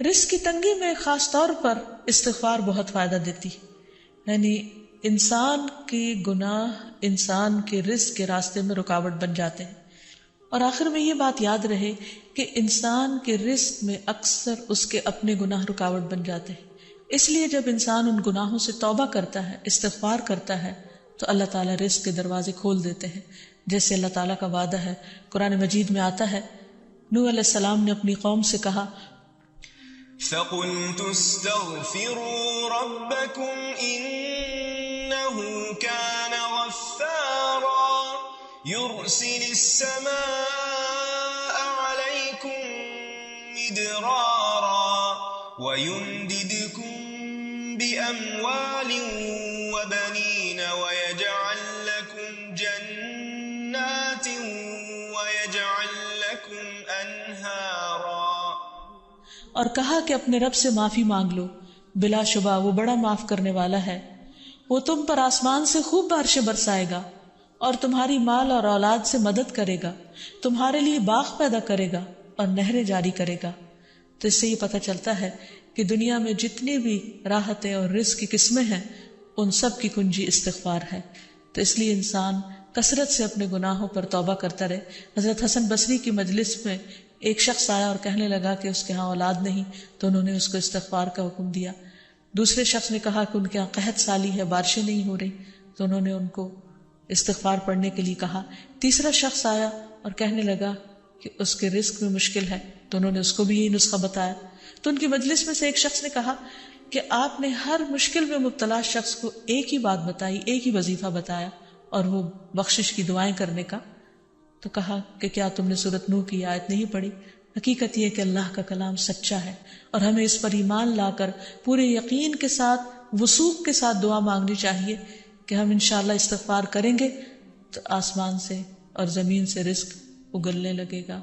رزق کی تنگی میں خاص طور پر استغفار بہت فائدہ دیتی، یعنی انسان کے گناہ انسان کے رزق کے راستے میں رکاوٹ بن جاتے ہیں۔ اور آخر میں یہ بات یاد رہے کہ انسان کے رزق میں اکثر اس کے اپنے گناہ رکاوٹ بن جاتے ہیں، اس لیے جب انسان ان گناہوں سے توبہ کرتا ہے، استغفار کرتا ہے، تو اللہ تعالیٰ رزق کے دروازے کھول دیتے ہیں، جیسے اللہ تعالیٰ کا وعدہ ہے۔ قرآن مجید میں آتا ہے، نوح علیہ السلام نے اپنی قوم سے کہا، فَقُلْتُ اسْتَغْفِرُوا رَبَّكُمْ إِنَّهُ كَانَ غَفَّارًا يُرْسِلِ السَّمَاءَ عَلَيْكُمْ مِدْرَارًا وَيُمْدِدْكُمْ بِأَمْوَالٍ وَبَنِينَ وَيَجْعَلْ لَكُمْ جَنَّاتٍ وَيَجْعَلْ لَكُمْ أَنْهَارًا۔ اور کہا کہ اپنے رب سے معافی مانگ لو، بلا شبہ وہ بڑا معاف کرنے والا ہے، وہ تم پر آسمان سے خوب بارشیں برسائے گا اور تمہاری مال اور اولاد سے مدد کرے گا، تمہارے لیے باغ پیدا کرے گا اور نہریں جاری کرے گا۔ تو اس سے یہ پتہ چلتا ہے کہ دنیا میں جتنی بھی راحتیں اور رزق کی قسمیں ہیں ان سب کی کنجی استغفار ہے۔ تو اس لیے انسان کثرت سے اپنے گناہوں پر توبہ کرتا رہے۔ حضرت حسن بصری کی مجلس میں ایک شخص آیا اور کہنے لگا کہ اس کے ہاں اولاد نہیں، تو انہوں نے اس کو استغفار کا حکم دیا۔ دوسرے شخص نے کہا کہ ان کے ہاں قحط سالی ہے، بارشیں نہیں ہو رہی، تو انہوں نے ان کو استغفار پڑھنے کے لیے کہا۔ تیسرا شخص آیا اور کہنے لگا کہ اس کے رزق میں مشکل ہے، تو انہوں نے اس کو بھی یہی نسخہ بتایا۔ تو ان کی مجلس میں سے ایک شخص نے کہا کہ آپ نے ہر مشکل میں مبتلا شخص کو ایک ہی بات بتائی، ایک ہی وظیفہ بتایا، اور وہ بخشش کی دعائیں کرنے کا۔ تو کہا کہ کیا تم نے سورۃ نوح کی آیت نہیں پڑھی؟ حقیقت یہ کہ اللہ کا کلام سچا ہے اور ہمیں اس پر ایمان لا کر پورے یقین کے ساتھ، وثوق کے ساتھ دعا مانگنی چاہیے کہ ہم انشاءاللہ استغفار کریں گے تو آسمان سے اور زمین سے رزق اگلنے لگے گا۔